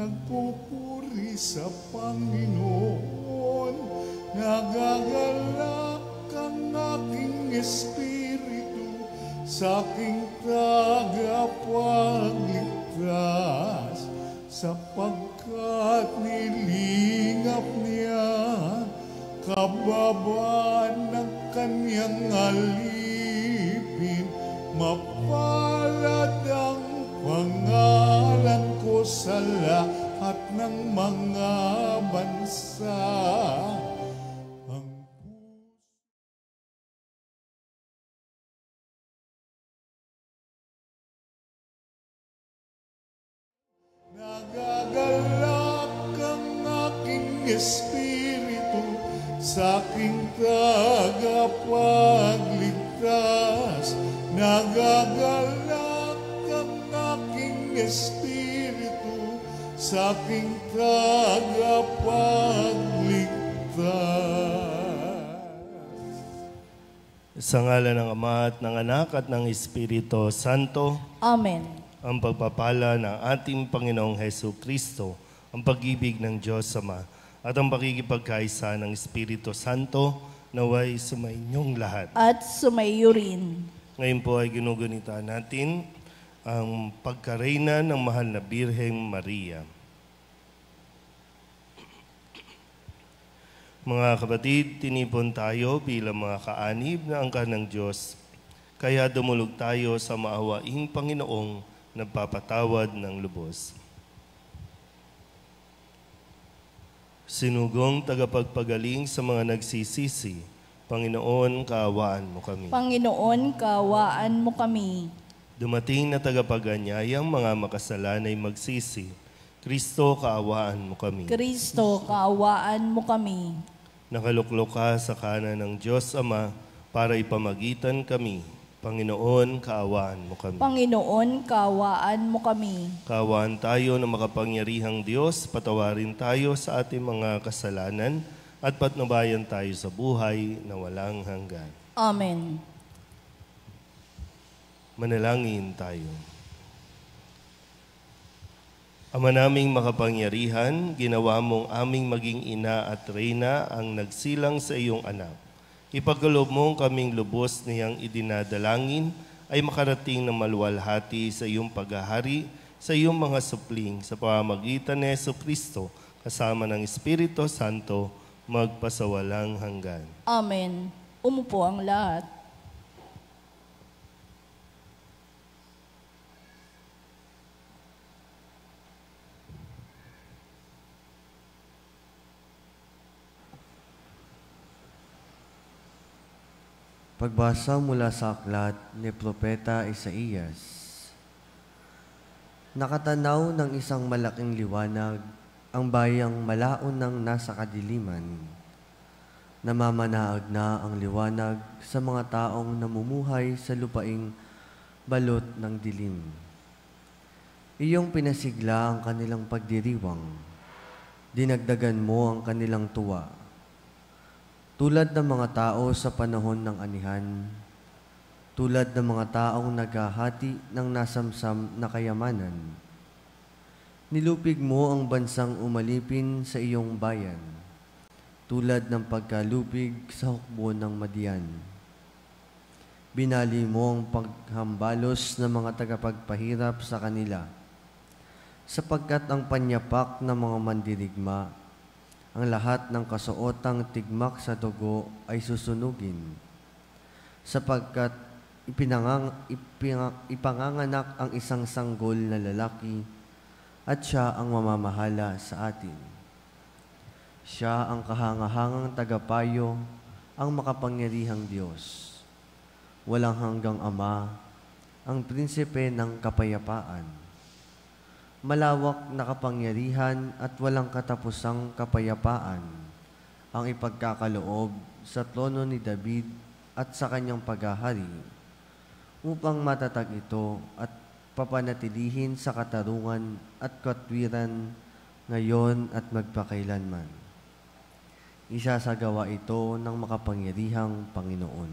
nagpupuri sa Panginoon. Nagagalak ang aking espiritu sa aking tagapagligtas, sapagkat nilingap niya kababaan ng kanyang alipin. Mapalad ang pangalan ko sa lahat ng mga bansa. Nagagalak ang aking espiritu sa aking tagapagligtas. Nagagalak ang aking espiritu sa aking tagapagligtas. Sa ngalan ng Ama at ng Anak at ng Espiritu Santo. Amen. Ang pagpapala ng ating Panginoong Hesus Kristo, ang pag-ibig ng Diyos Ama, at ang pakikipagkaisa ng Espiritu Santo, naway sumainyong lahat. At sumaiyo rin. Ngayon po ay ginugunita natin ang pagkareyna ng mahal na Birheng Maria. Mga kapatid, tinipon tayo bilang mga kaanib na angkan ng Diyos, kaya dumulog tayo sa maawaing Panginoong nagpapatawad ng lubos. Sinugong tagapagpagaling sa mga nagsisisi, Panginoon, kaawaan mo kami. Panginoon, kaawaan mo kami. Dumating na tagapaganyayang mga makasalanay magsisi, Kristo, kaawaan mo kami. Kristo, kaawaan mo kami. Nakaluklok ka sa kanan ng Diyos Ama para ipamagitan kami. Panginoon, kaawaan mo kami. Panginoon, kaawaan mo kami. Kaawaan tayo ng makapangyarihang Diyos, patawarin tayo sa ating mga kasalanan at patnubayan tayo sa buhay na walang hanggan. Amen. Manalangin tayo. Ama naming makapangyarihan, ginawa mong aming maging ina at reyna ang nagsilang sa iyong anak. Ipagkaloob mo kaming lubos niyang idinadalangin ay makarating ng maluwalhati sa iyong paghahari, sa iyong mga supling, sa pamamagitan ni Hesus Kristo, kasama ng Espiritu Santo, magpasawalang hanggan. Amen. Umupo ang lahat. Pagbasa mula sa aklat ni Propeta Isaías. Nakatanaw ng isang malaking liwanag ang bayang malaon ng nasa kadiliman. Namamanaag na ang liwanag sa mga taong namumuhay sa lupaing balot ng dilim. Iyong pinasigla ang kanilang pagdiriwang. Dinagdagan mo ang kanilang tuwa. Tulad ng mga tao sa panahon ng anihan, tulad ng mga taong naghahati ng nasamsam na kayamanan. Nilupig mo ang bansang umalipin sa iyong bayan, tulad ng pagkalupig sa hukbo ng Madian. Binali mo ang paghambalos ng mga tagapagpahirap sa kanila, sapagkat ang panyapak ng mga mandirigma, ang lahat ng kasuotang tigmak sa dugo ay susunugin, sapagkat ipanganganak ang isang sanggol na lalaki at siya ang mamamahala sa atin. Siya ang kahangahangang tagapayo, ang makapangyarihang Diyos. Walang hanggang Ama, ang prinsipe ng kapayapaan. Malawak na kapangyarihan at walang katapusang kapayapaan ang ipagkakaloob sa trono ni David at sa kanyang paghahari, upang matatag ito at papanatilihin sa katarungan at katwiran ngayon at magpakailanman. Isasagawa ito ng makapangyarihang Panginoon.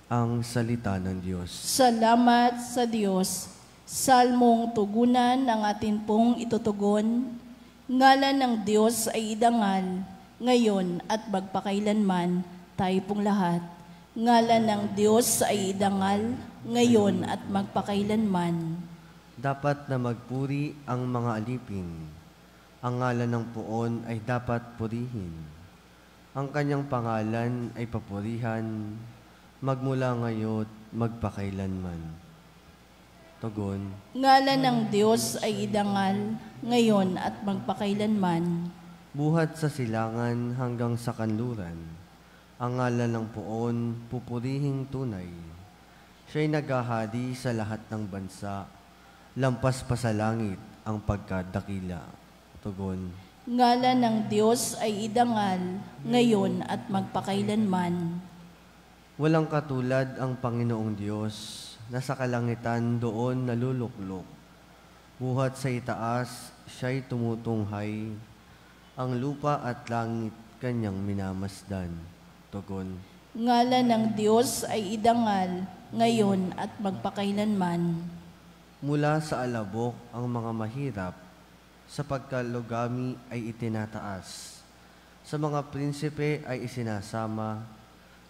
Ang salita ng Diyos. Salamat sa Diyos. Salmong tugunan ang atin pong itutugon. Ngalan ng Diyos ay idangal, ngayon at magpakailanman, tayo pong lahat. Ngalan ng Diyos ay idangal, ngayon at magpakailanman. Dapat na magpuri ang mga alipin. Ang ngalan ng Poon ay dapat purihin. Ang kanyang pangalan ay papurihan, magmula ngayon, magpakailanman. Tugon. Ngalan ng Diyos ay idangal, ngayon at magpakailanman. Buhat sa silangan hanggang sa kanluran, ang ngalan ng Poon, pupurihing tunay. Siya'y naghahari sa lahat ng bansa, lampas pa sa langit ang pagkadakila. Tugon. Ngalan ng Diyos ay idangal, ngayon at magpakailanman. Walang katulad ang Panginoong Diyos, na sa kalangitan doon naluluklok. Buhat sa itaas, siya'y tumutunghay, ang lupa at langit kanyang minamasdan. Tugon. Ngalan ng Diyos ay idangal, ngayon at magpakailanman. Mula sa alabok ang mga mahirap, sa pagkalugami ay itinataas. Sa mga prinsipe ay isinasama,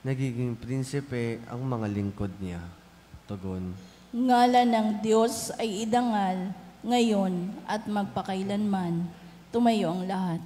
nagiging prinsipe ang mga lingkod niya. Tugon. Ngalan ng Diyos ay idangal, ngayon at magpakailanman. Tumayo ang lahat.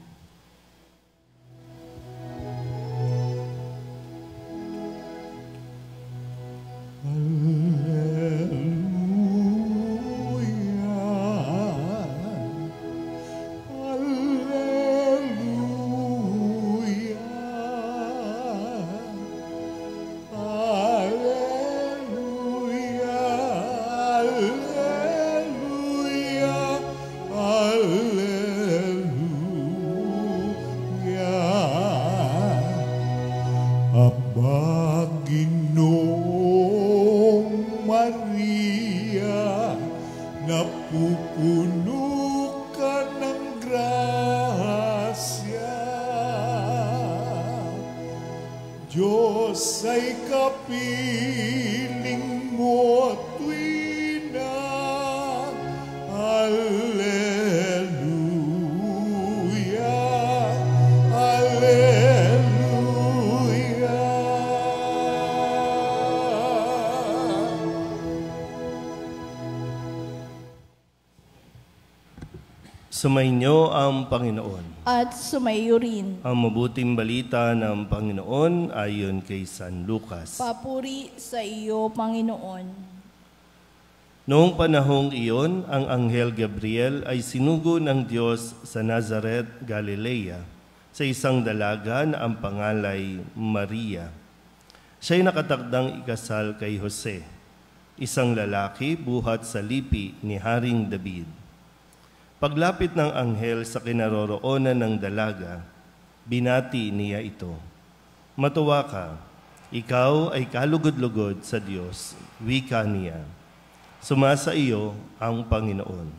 Diyos ay kapiling mo tuwina. Alleluia, Alleluia. Sumainyo ang Panginoon. At sumayo rin. Ang mabuting balita ng Panginoon ayon kay San Lucas. Papuri sa iyo, Panginoon. Noong panahong iyon, ang Anghel Gabriel ay sinugo ng Diyos sa Nazaret, Galilea, sa isang dalaga na ang pangalay Maria. Siya'y nakatakdang ikasal kay Jose, isang lalaki buhat sa lipi ni Haring David. Paglapit ng anghel sa kinaroroonan ng dalaga, binati niya ito. Matuwa ka, ikaw ay kalugod-lugod sa Diyos, wika niya. Sumasa iyo ang Panginoon.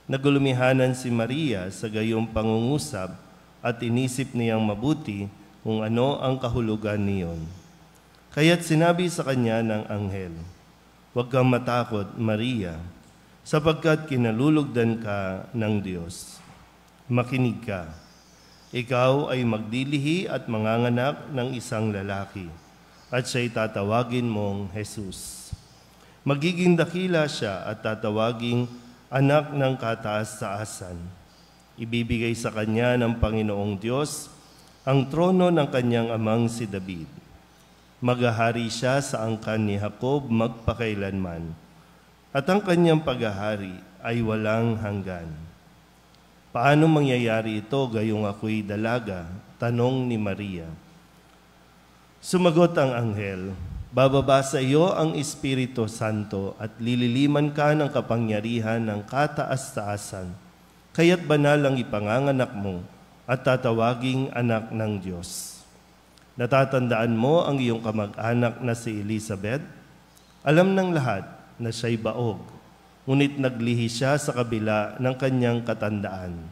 Nagulumihanan si Maria sa gayong pangungusap at inisip niyang mabuti kung ano ang kahulugan niyon. Kaya't sinabi sa kanya ng anghel, "Huwag kang matakot, Maria, sapagkat kinalulugdan ka ng Diyos. Makinig ka, ikaw ay magdilihi at manganganak ng isang lalaki, at siya'y tatawagin mong Jesus. Magiging dakila siya at tatawaging anak ng kataas-taasan. Ibibigay sa kanya ng Panginoong Diyos ang trono ng kanyang amang si David. Maghahari siya sa angkan ni Jacob magpakailanman, at ang kanyang paghahari ay walang hanggan." "Paano mangyayari ito gayong ako'y dalaga?" tanong ni Maria. Sumagot ang anghel, "Bababa sa iyo ang Espiritu Santo at lililiman ka ng kapangyarihan ng kataas-taasan. Kaya't banal ang ipanganganak mo at tatawaging anak ng Diyos. Natatandaan mo ang iyong kamag-anak na si Elizabeth? Alam ng lahat na siya'y baog, ngunit naglihi siya sa kabila ng kanyang katandaan.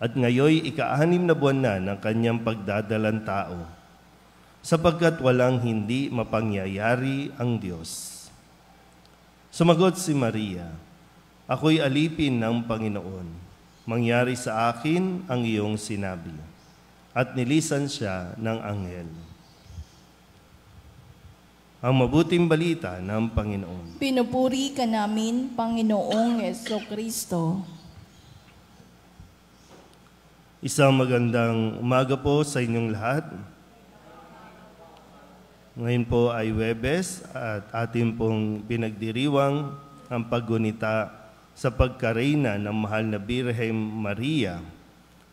At ngayoy ika-6 na buwan na ng kanyang pagdadalang tao, sapagkat walang hindi mapangyayari ang Diyos." Sumagot si Maria, "Ako'y alipin ng Panginoon. Mangyari sa akin ang iyong sinabi." At nilisan siya ng anghel. Ang mabuting balita ng Panginoon. Pinupuri ka namin, Panginoong Jesucristo. Isang magandang umaga po sa inyong lahat. Ngayon po ay Huwebes at atin pong pinagdiriwang ang paggunita sa pagkareyna ng mahal na Birhen Maria.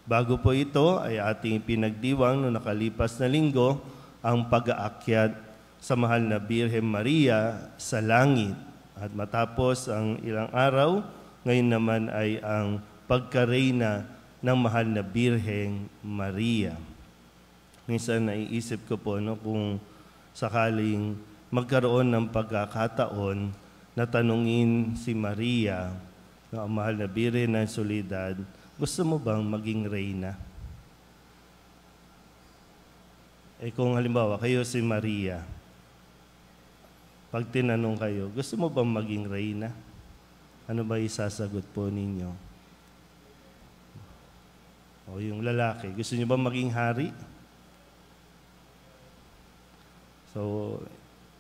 Bago po ito ay ating pinagdiwang noong nakalipas na linggo ang pag-aakyat sa mahal na Birhen Maria sa langit. At matapos ang ilang araw, ngayon naman ay ang pagkareyna ng mahal na Birhen Maria. Minsan naiisip ko po kung sakaling magkaroon ng pagkakataon na tanungin si Maria, ang mahal na Birhen ng Soledad, gusto mo bang maging reyna? Kung halimbawa kayo si Maria, pag tinanong kayo, gusto mo bang maging reyna? Ano ba isasagot po ninyo? O yung lalaki, gusto niyo bang maging hari? So,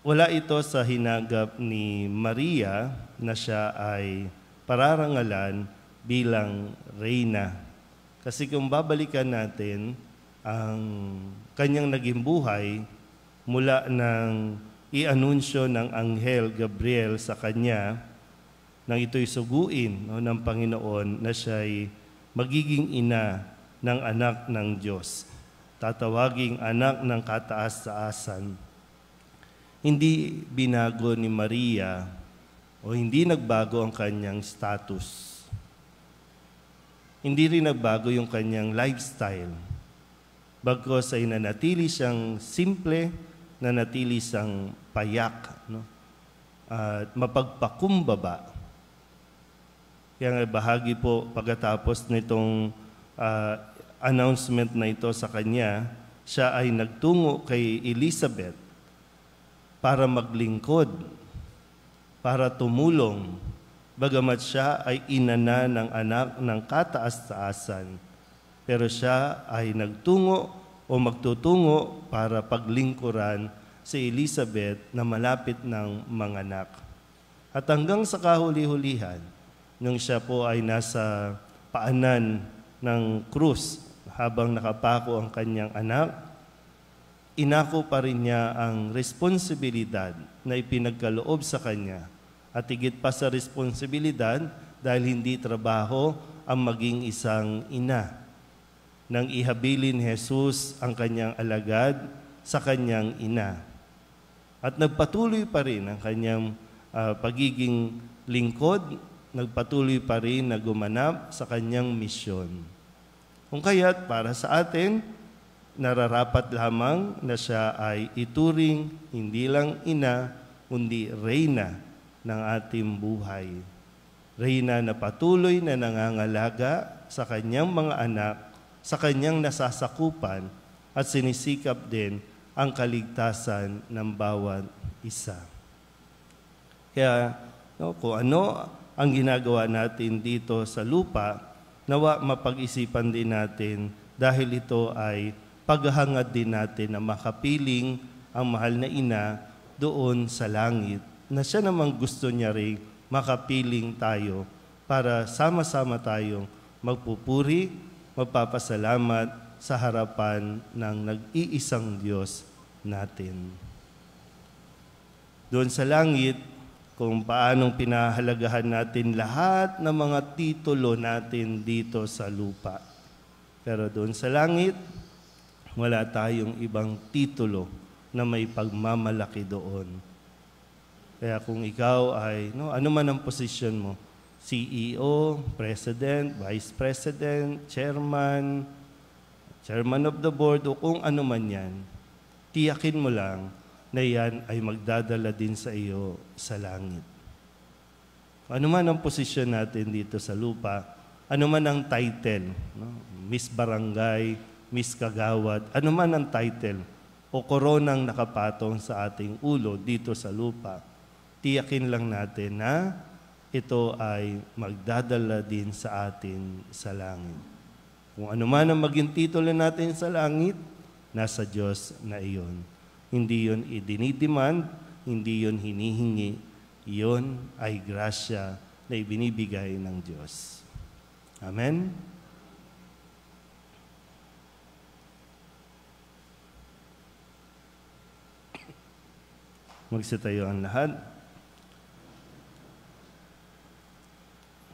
wala ito sa hinagap ni Maria na siya ay pararangalan bilang reyna. Kasi kung babalikan natin ang kanyang naging buhay mula nang i-anunsyo ng Anghel Gabriel sa kanya nang ito'y suguin ng Panginoon na siya'y magiging ina ng anak ng Diyos, tatawaging anak ng kataas-taasan. Hindi binago ni Maria o hindi nagbago ang kanyang status. Hindi rin nagbago yung kanyang lifestyle. Bagkus ay nanatili siyang simple, nanatili siyang payak, at mapagpakumbaba. Kaya bahagi po pagkatapos nitong announcement na ito sa kanya, siya ay nagtungo kay Elizabeth para maglingkod, para tumulong, bagamat siya ay ina na ng anak ng kataas-taasan. Pero siya ay nagtungo o magtutungo para paglingkuran si Elizabeth na malapit ng manganak. At hanggang sa kahuli-hulihan, nung siya po ay nasa paanan ng krus habang nakapako ang kanyang anak, inako pa rin niya ang responsibilidad na ipinagkaloob sa kanya. At higit pa sa responsibilidad, dahil hindi trabaho ang maging isang ina, nang ihabilin Jesus ang kanyang alagad sa kanyang ina. At nagpatuloy pa rin ang kanyang pagiging lingkod, nagpatuloy pa rin na gumanap sa kanyang misyon. Kung kaya't para sa atin, nararapat lamang na siya ay ituring hindi lang ina, kundi reyna ng ating buhay. Reyna na patuloy na nangangalaga sa kanyang mga anak, sa kanyang nasasakupan, at sinisikap din ang kaligtasan ng bawat isa. Kaya kung ano ang ginagawa natin dito sa lupa, nawa mapag-isipan din natin dahil ito ay paghahangad din natin na makapiling ang mahal na ina doon sa langit, na siya namang gusto niya rin makapiling tayo para sama-sama tayong magpupuri, magpapasalamat sa harapan ng nag-iisang Diyos natin. Doon sa langit, kung paanong pinahalagahan natin lahat ng mga titulo natin dito sa lupa. Pero doon sa langit, wala tayong ibang titulo na may pagmamalaki doon. Kaya kung ikaw ay, ano man ang posisyon mo, CEO, President, Vice President, Chairman of the Board, o kung ano man yan, tiyakin mo lang na yan ay magdadala din sa iyo sa langit. Ano man ang posisyon natin dito sa lupa, ano man ang title, Miss Barangay, Miss Kagawad, ano man ang title o koronang nakapatong sa ating ulo dito sa lupa, tiyakin lang natin na ito ay magdadala din sa atin sa langit. Kung ano man ang maging titulo natin sa langit, nasa Diyos na iyon. Hindi yun idinidemand, hindi yun hinihingi, iyon ay grasya na ibinibigay ng Diyos. Amen? Magsitayo ang lahat.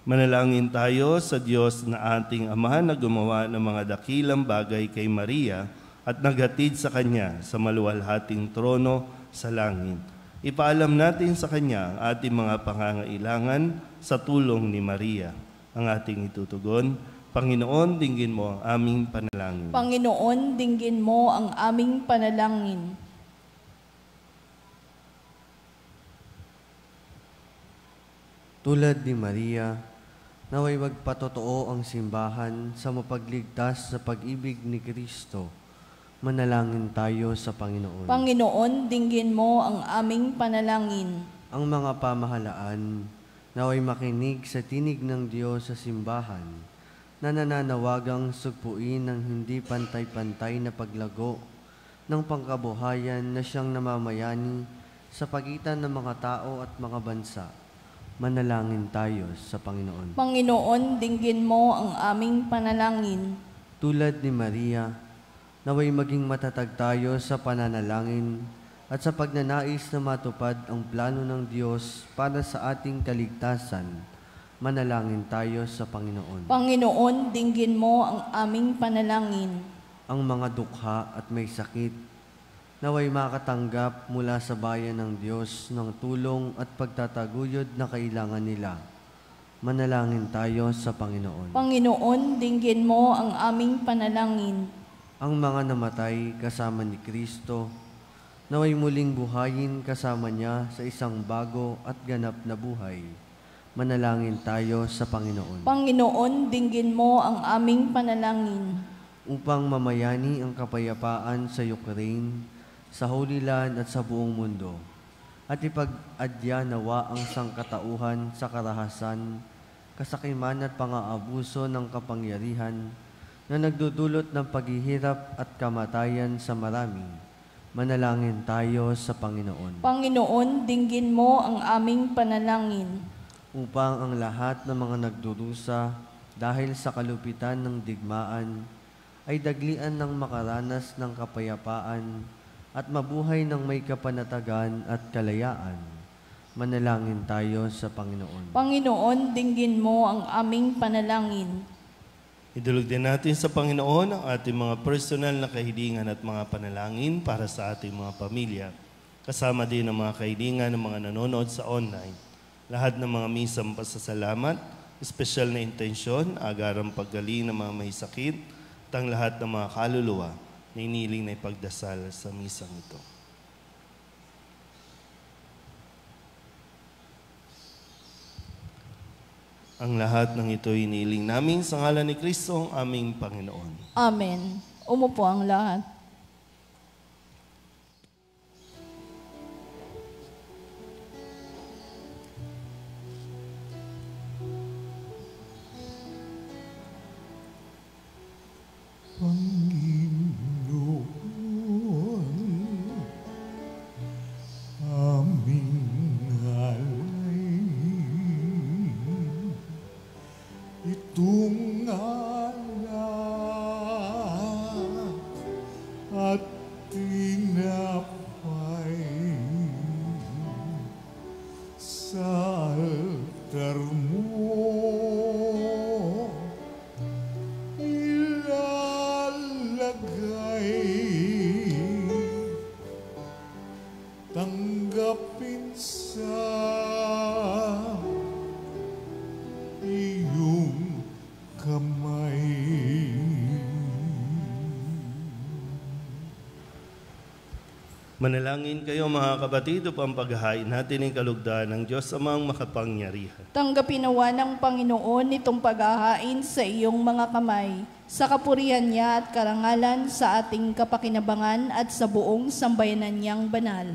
Manalangin tayo sa Diyos na ating Ama na gumawa ng mga dakilang bagay kay Maria at naghatid sa Kanya sa maluwalhating trono sa langit. Ipaalam natin sa Kanya ang ating mga pangangailangan sa tulong ni Maria. Ang ating itutugon, Panginoon, dinggin mo ang aming panalangin. Panginoon, dinggin mo ang aming panalangin. Tulad ni Maria, naway magpatotoo ang simbahan sa mapagligtas sa pag-ibig ni Kristo. Manalangin tayo sa Panginoon. Panginoon, dinggin mo ang aming panalangin. Ang mga pamahalaan, naway makinig sa tinig ng Diyos sa simbahan, na nananawagang sugpuin ng hindi pantay-pantay na paglago ng pangkabuhayan na siyang namamayani sa pagitan ng mga tao at mga bansa. Manalangin tayo sa Panginoon. Panginoon, dinggin mo ang aming panalangin. Tulad ni Maria, naway maging matatag tayo sa pananalangin at sa pagnanais na matupad ang plano ng Diyos para sa ating kaligtasan. Manalangin tayo sa Panginoon. Panginoon, dinggin mo ang aming panalangin. Ang mga dukha at may sakit, naway makatanggap mula sa bayan ng Diyos ng tulong at pagtataguyod na kailangan nila. Manalangin tayo sa Panginoon. Panginoon, dinggin mo ang aming panalangin. Ang mga namatay kasama ni Kristo, naway muling buhayin kasama niya sa isang bago at ganap na buhay. Manalangin tayo sa Panginoon. Panginoon, dinggin mo ang aming panalangin. Upang mamayani ang kapayapaan sa Ukraine, sa Holy Land at sa buong mundo, at ipag-adya nawa ang sangkatauhan sa karahasan, kasakiman at pang-aabuso ng kapangyarihan na nagdudulot ng paghihirap at kamatayan sa marami. Manalangin tayo sa Panginoon. Panginoon, dinggin mo ang aming panalangin. Upang ang lahat ng mga nagdurusa dahil sa kalupitan ng digmaan ay daglian ng makaranas ng kapayapaan at mabuhay ng may kapanatagan at kalayaan. Manalangin tayo sa Panginoon. Panginoon, dinggin mo ang aming panalangin. Idulog din natin sa Panginoon ang ating mga personal na kahilingan at mga panalangin para sa ating mga pamilya. Kasama din ang mga kahilingan ng mga nanonood sa online. Lahat ng mga misang pasasalamat, espesyal na intensyon, agarang paggaling ng mga may sakit, at ang lahat ng mga kaluluwa na iniling na ipagdasal sa misang ito. Ang lahat ng ito iniling namin sa ngalan ni Kristo, ang aming Panginoon. Amen. Umupo ang lahat. Panginoon, aming alay, itong alak at tinapay sa altar mo. Tanggapin sa iyong kamay. Manalangin kayo mga kapatid upang paghahain natin ang kalugdan ng Diyos amang makapangyarihan. Tanggapin nawa ng Panginoon itong paghahain sa iyong mga kamay, sa kapurihan niya at karangalan sa ating kapakinabangan at sa buong sambayanan niyang banal.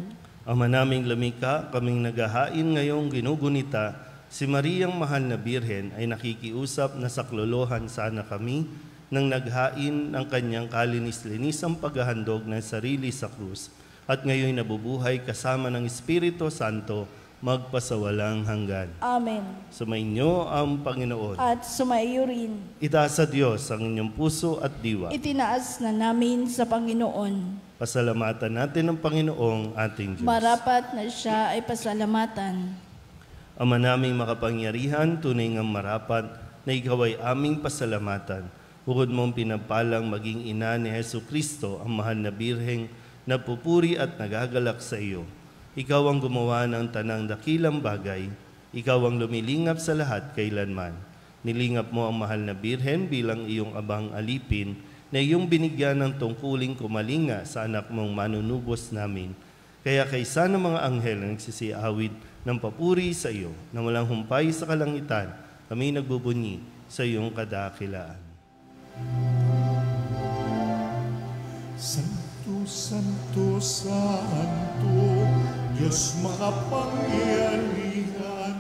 Ama naming lamika, kaming naghahain ngayong ginugunita, si Mariang Mahal na Birhen ay nakikiusap na saklolohan sana kami nang naghain ng kanyang kalinis-linisang paghahandog ng sarili sa krus at ngayon nabubuhay kasama ng Espiritu Santo magpasawalang hanggan. Amen. Sumainyo ang Panginoon. At sumaiyo rin. Itaas sa Diyos ang inyong puso at diwa. Itinaas na namin sa Panginoon. Pasalamatan natin ang Panginoong ating Diyos. Marapat na siya ay pasalamatan. Ama naming makapangyarihan, tunay ngang marapat na ikaw ay aming pasalamatan. Bukod mong pinapalang maging ina ni Hesu Kristo, ang mahal na birheng napupuri at nagagalak sa iyo. Ikaw ang gumawa ng tanang dakilang bagay. Ikaw ang lumilingap sa lahat kailanman. Nilingap mo ang mahal na birhen bilang iyong abang alipin na iyong binigyan ng tungkuling kumalinga sa anak mong manunubos namin. Kaya kaysa ng mga anghel na nagsisiawit ng papuri sa iyo, na walang humpay sa kalangitan, kami nagbubunyi sa iyong kadakilaan. Santo, Santo, Santo, Diyos makapangyarihan,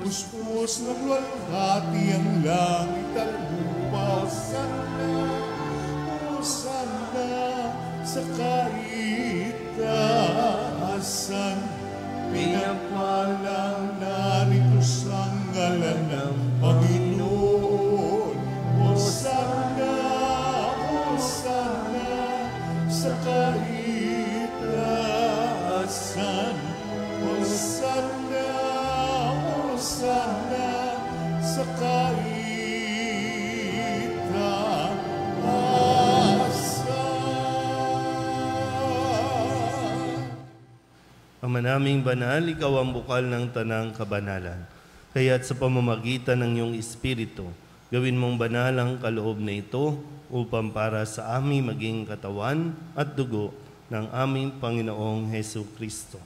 puspos ng luwalhati ang langit at lupa. Hosana sa kaitaasan, pinapalang narito sa ngalan ng Panginoon. Hosana, Hosana sa kaitaasan, Hosana, Hosana sa kaitaasan. Ama naming banal, ikaw ang bukal ng tanang kabanalan. Kaya't sa pamamagitan ng iyong Espiritu, gawin mong banal ang kaloob na ito upang para sa aming maging katawan at dugo ng aming Panginoong Hesu Kristo.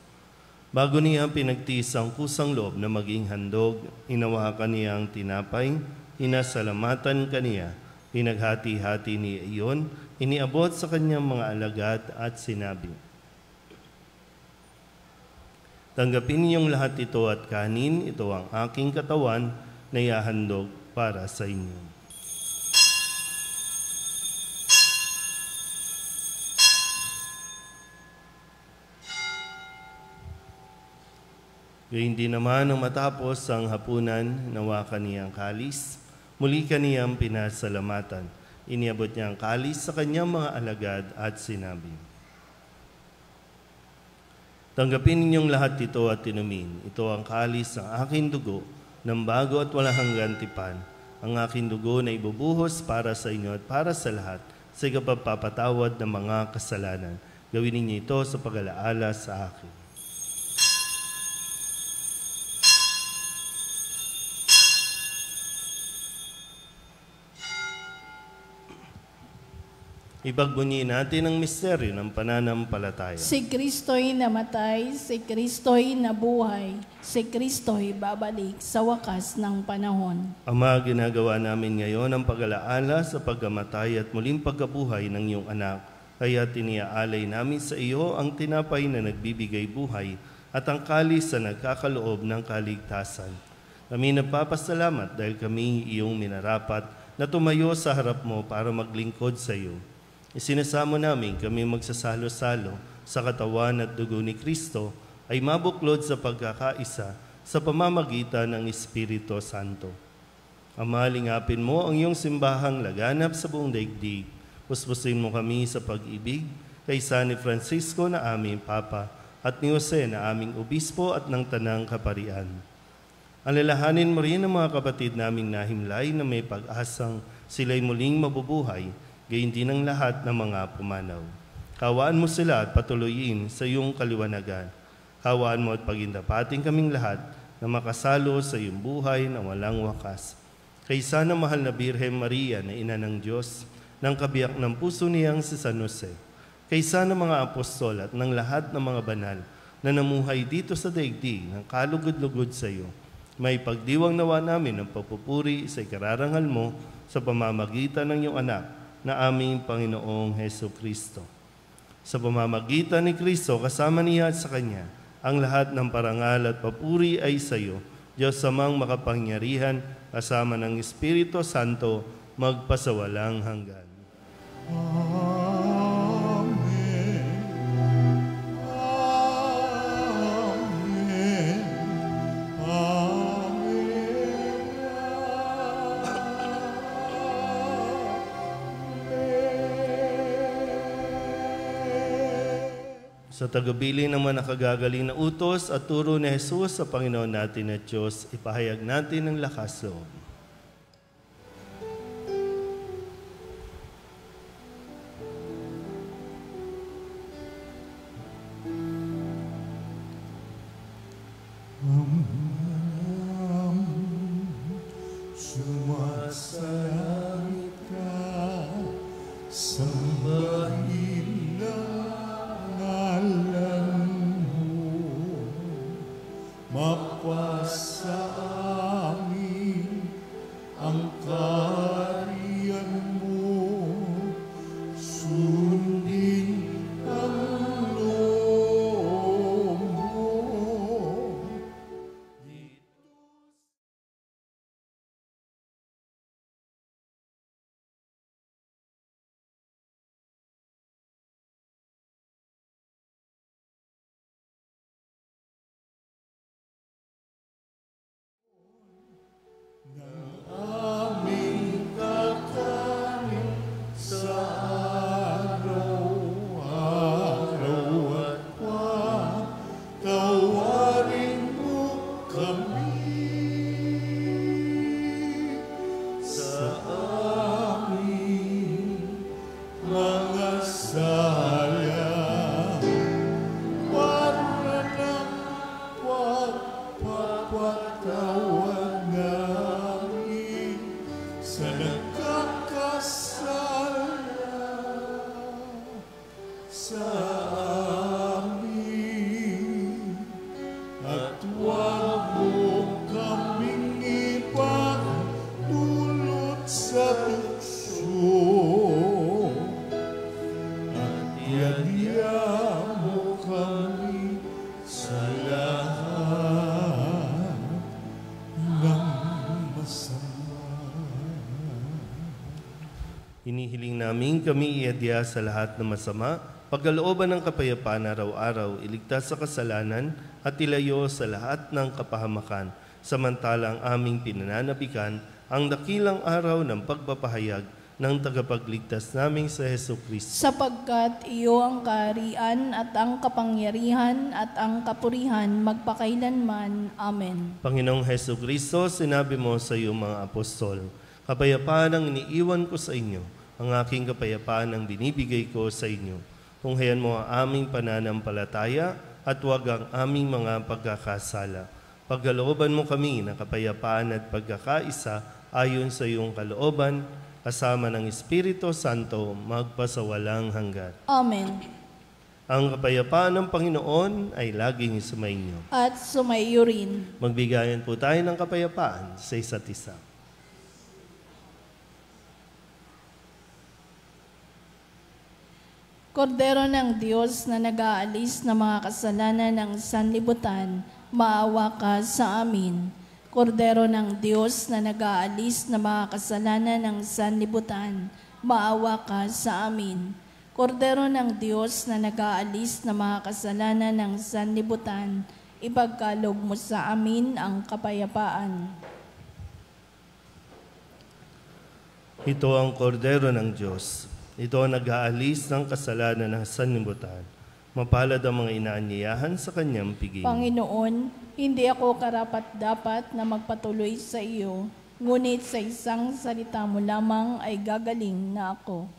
Bago niya pinagtiis ang kusang loob na maging handog, inawakan niya ang tinapay, inasalamatan kaniya, pinaghati-hati niya iyon, iniabot sa kanyang mga alagad at sinabi, tanggapin niyong lahat ito at kanin, ito ang aking katawan na ihahandog para sa inyo. Gayun din naman nang matapos ang hapunan, nawakan niya ang kalis, muli kaniyang pinasalamatan. Iniabot niya ang kalis sa kanyang mga alagad at sinabi, tanggapin ninyong lahat ito at inumin. Ito ang kalis ng aking dugo, ng bago at walang hanggang tipan. Ang aking dugo na ibubuhos para sa inyo at para sa lahat sa ikapagpapatawad ng mga kasalanan. Gawin ninyo ito sa pag-alaala sa akin. Ipagbunyi natin ang misteryo ng pananampalataya. Si Kristo'y namatay, si Kristo'y nabuhay, si Kristo'y babalik sa wakas ng panahon. Ama, ginagawa namin ngayon ang pag-alaala sa pagkamatay at muling pagkabuhay ng iyong anak. Kaya tiniaalay namin sa iyo ang tinapay na nagbibigay buhay at ang kalis na nagkakaloob ng kaligtasan. Kami nagpapasalamat dahil kami iyong minarapat na tumayo sa harap mo para maglingkod sa iyo. Isinasamo namin kami magsasalo-salo sa katawan at dugo ni Kristo ay mabuklod sa pagkakaisa sa pamamagitan ng Espiritu Santo. Ama, lingapin mo ang iyong simbahang laganap sa buong daigdig. Puspusin mo kami sa pag-ibig kaysa ni Francisco na aming Papa at ni Jose na aming Obispo at ng Tanang Kaparian. Alalahanin mo rin ang mga kapatid naming nahimlay na may pag-asang sila'y muling mabubuhay, gayon din ang lahat ng mga pumanaw. Kawaan mo sila at patuloyin sa iyong kaliwanagan. Kawaan mo at pagindapating kaming lahat na makasalo sa iyong buhay na walang wakas. Kaysa ng mahal na Birhen Maria na ina ng Diyos, ng kabiyak ng puso niyang si San Jose, kaysa ng mga apostol at ng lahat ng mga banal na namuhay dito sa daigdig ng kalugod-lugod sa iyo, may pagdiwang nawa namin ng papupuri sa ikararangal mo sa pamamagitan ng iyong anak na aming Panginoong Hesu Kristo. Sa pamamagitan ni Kristo, kasama niya at sa Kanya, ang lahat ng parangal at papuri ay sa iyo, Diyos Amang makapangyarihan, kasama ng Espiritu Santo, magpasawalang hanggan. Amen. Amen. Sa tagabili naman nakagagaling na utos at turo ni Jesus sa Panginoon natin at Diyos, ipahayag natin ang lakas loob. Sumasalangit ka, sambahin ang ngalan mo, mapasa amin ang kaharian mo, sundin ang loob mo. Aming kakanin sa araw-araw at patawarin mo kami sa aming mga sala para ng pagpapatawad namin sa nagkakasala sa amin, at huwag mo kaming ipagdulot sa tukso, at iadya mo kami sa lahat ng masama. Hinihiling namin kami iadya sa lahat ng masama, pagkalooban ng kapayapaan araw-araw, iligtas sa kasalanan at ilayo sa lahat ng kapahamakan, samantalang aming pinananabikan ang dakilang araw ng pagpapahayag ng tagapagligtas naming sa Jesucristo. Sapagkat iyo ang kaharian at ang kapangyarihan at ang kapurihan magpakailanman. Amen. Panginoong Jesucristo, sinabi mo sa iyong mga apostol, kapayapaan ang iniiwan ko sa inyo, ang aking kapayapaan ang binibigay ko sa inyo. Tunghayan mo ang aming pananampalataya at huwag ang aming mga pagkakasala. Pagkalooban mo kami ng kapayapaan at pagkakaisa ayon sa iyong kalooban, kasama ng Espiritu Santo, magpasawalang hanggan. Amen. Ang kapayapaan ng Panginoon ay laging sumainyo. At sumaiyo rin. Magbigayan po tayo ng kapayapaan sa isa't isa. Kordero ng Diyos na nag-aalis ng mga kasalanan ng sanlibutan, maawa ka sa amin. Kordero ng Diyos na nag-aalis ng mga kasalanan ng sanlibutan, maawa ka sa amin. Kordero ng Diyos na nag-aalis ng mga kasalanan ng sanlibutan, ipagkaloob mo sa amin ang kapayapaan. Ito ang kordero ng Diyos. Ito ang nag-aalis ng kasalanan ng sanlibutan. Mapalad ang mga inaanyayahan sa kanyang piging. Panginoon, hindi ako karapat-dapat na magpatuloy sa iyo, ngunit sa isang salita mo lamang ay gagaling na ako.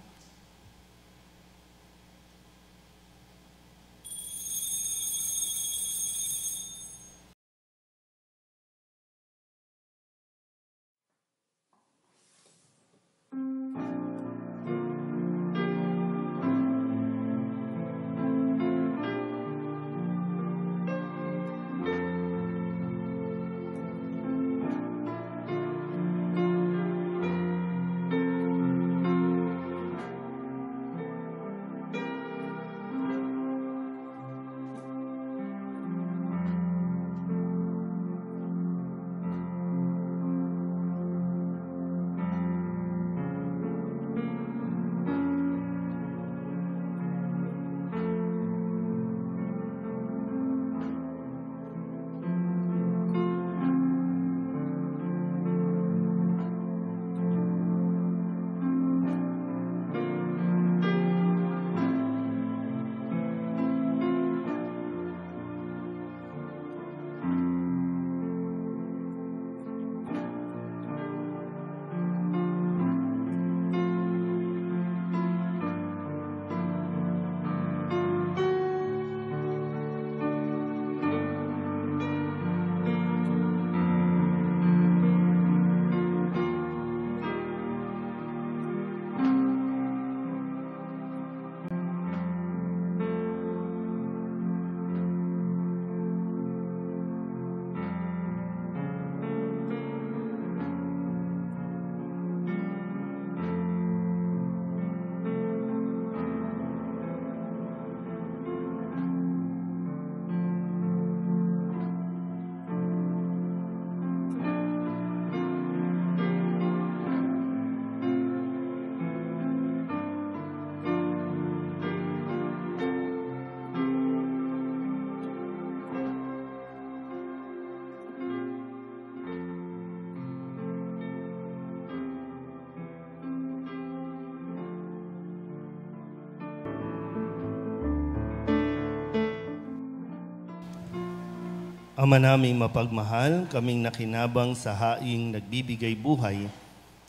Ama naming mapagmahal, kaming nakinabang sa haing nagbibigay buhay,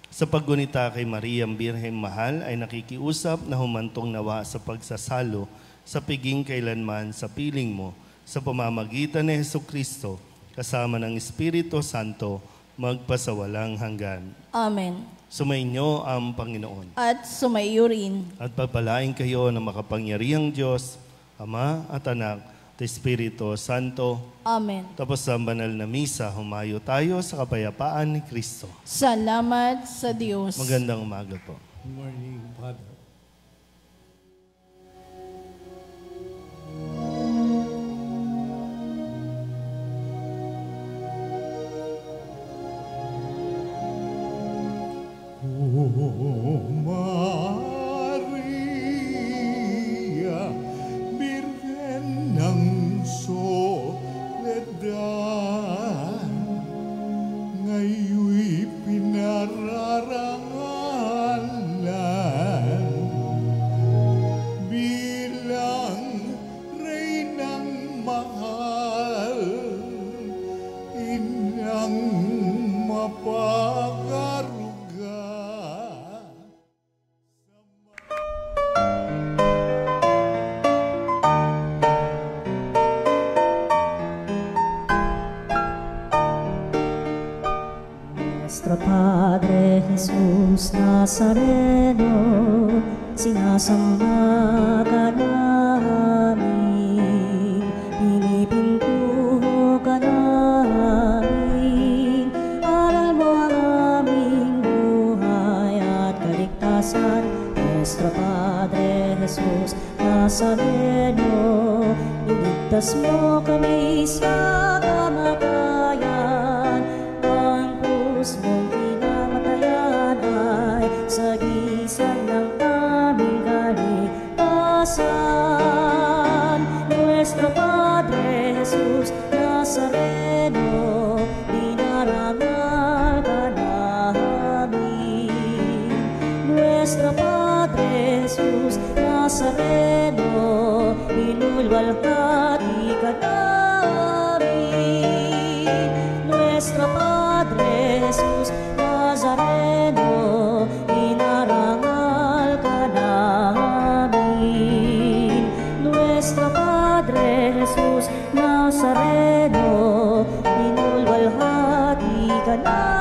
sa paggunita kay Mariang Birhen Mahal ay nakikiusap na humantong nawa sa pagsasalo sa piging kailanman sa piling mo, sa pamamagitan ni Hesukristo, kasama ng Espiritu Santo, magpasawalang hanggan. Amen. Sumainyo ang Panginoon. At sumaiyo rin. At pagpalain kayo ng makapangyarihang Diyos, Ama at Anak, at Espiritu Santo. Amen. Tapos sa banal na misa, humayo tayo sa kapayapaan ni Kristo. Salamat sa Diyos. Magandang umaga po. Good morning, Father. Oh, Maria, Birhen ng Soledad, ngayon'y pinararangalan bilang Reynang mahal, inang mapagaruga. Nuestro Padre Jesús Nazareno, sinasamba ka namin, pinipintuho ka namin, aral mo ang aming buhay at kaligtasan. Nuestro Padre Jesús Nazareno, iligtas mo kami sa kamatayan, ang krus mong pinamatayan ay sagisag ng aming kaligtasan. Nuestro Padre Jesús Nazareno, dinarangal ka namin. Nuestro Padre Jesús Nazareno, inulwalhati ka namin. Nuestro Padre Jesús Nazareno, inarangal ka namin. Nuestro Padre Jesús Nazareno, inulwalhati ka namin.